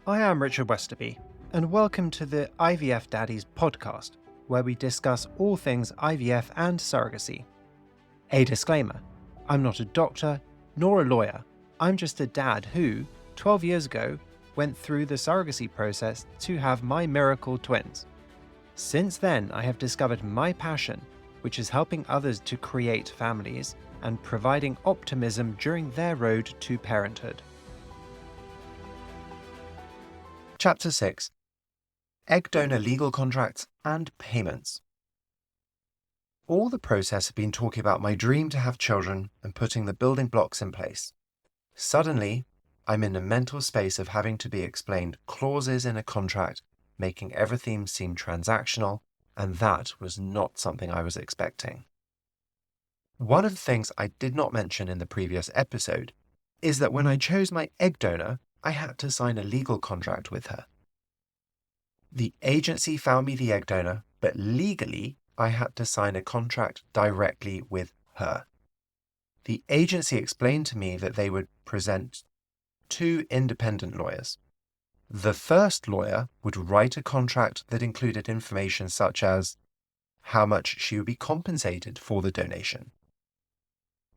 I am Richard Westoby, and welcome to the IVF Daddies podcast, where we discuss all things IVF and surrogacy. A disclaimer, I'm not a doctor nor a lawyer, I'm just a dad who, 12 years ago, went through the surrogacy process to have my miracle twins. Since then, I have discovered my passion, which is helping others to create families and providing optimism during their road to parenthood. Chapter 6. Egg donor legal contracts and payments. All the process had been talking about my dream to have children and putting the building blocks in place. Suddenly, I'm in a mental space of having to be explained clauses in a contract, making everything seem transactional, and that was not something I was expecting. One of the things I did not mention in the previous episode is that when I chose my egg donor, I had to sign a legal contract with her. The agency found me the egg donor, but legally, I had to sign a contract directly with her. The agency explained to me that they would present two independent lawyers. The first lawyer would write a contract that included information such as how much she would be compensated for the donation,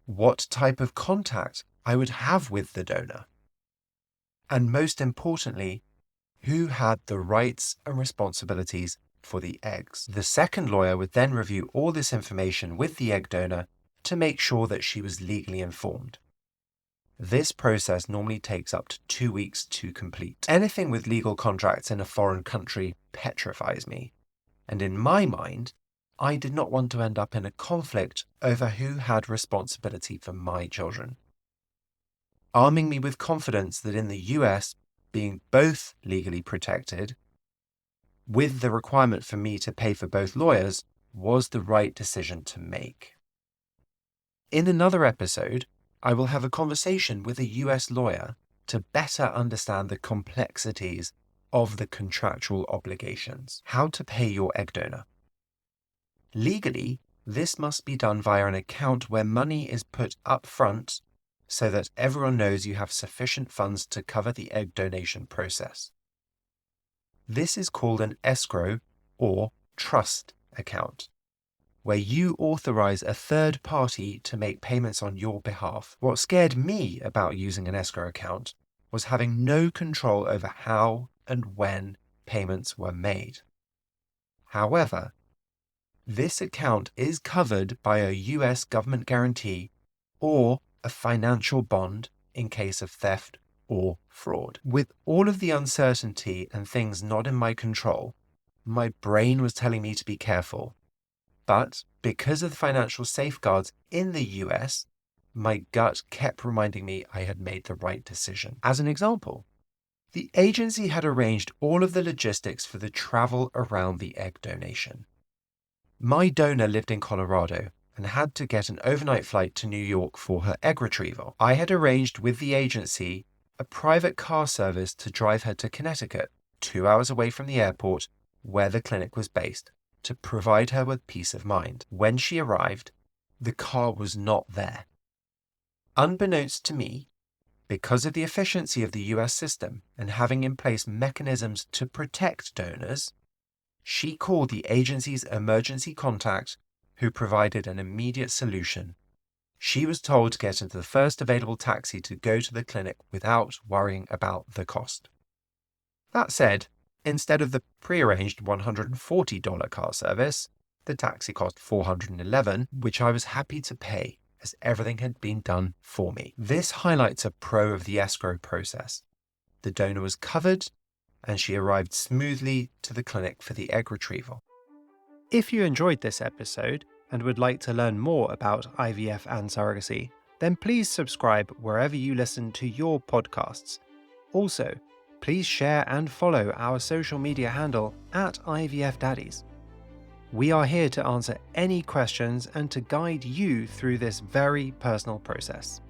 what type of contact I would have with the donor, and most importantly, who had the rights and responsibilities for the eggs. The second lawyer would then review all this information with the egg donor to make sure that she was legally informed. This process normally takes up to 2 weeks to complete. Anything with legal contracts in a foreign country petrifies me, and in my mind, I did not want to end up in a conflict over who had responsibility for my children. Arming me with confidence that in the US, being both legally protected, with the requirement for me to pay for both lawyers, was the right decision to make. In another episode, I will have a conversation with a US lawyer to better understand the complexities of the contractual obligations. How to pay your egg donor. Legally, this must be done via an account where money is put up front so that everyone knows you have sufficient funds to cover the egg donation process. This is called an escrow or trust account, where you authorize a third party to make payments on your behalf. What scared me about using an escrow account was having no control over how and when payments were made. However, this account is covered by a US government guarantee or a financial bond in case of theft or fraud. With all of the uncertainty and things not in my control, my brain was telling me to be careful. But because of the financial safeguards in the US, my gut kept reminding me I had made the right decision. As an example, the agency had arranged all of the logistics for the travel around the egg donation. My donor lived in Colorado and had to get an overnight flight to New York for her egg retrieval. I had arranged with the agency a private car service to drive her to Connecticut, 2 hours away from the airport where the clinic was based, to provide her with peace of mind. When she arrived, the car was not there. Unbeknownst to me, because of the efficiency of the US system and having in place mechanisms to protect donors, she called the agency's emergency contact, who provided an immediate solution. She was told to get into the first available taxi to go to the clinic without worrying about the cost. That said, instead of the prearranged $140 car service, the taxi cost $411, which I was happy to pay as everything had been done for me. This highlights a pro of the escrow process. The donor was covered and she arrived smoothly to the clinic for the egg retrieval. If you enjoyed this episode and would like to learn more about IVF and surrogacy, then please subscribe wherever you listen to your podcasts. Also, please share and follow our social media handle at IVF Daddies. We are here to answer any questions and to guide you through this very personal process.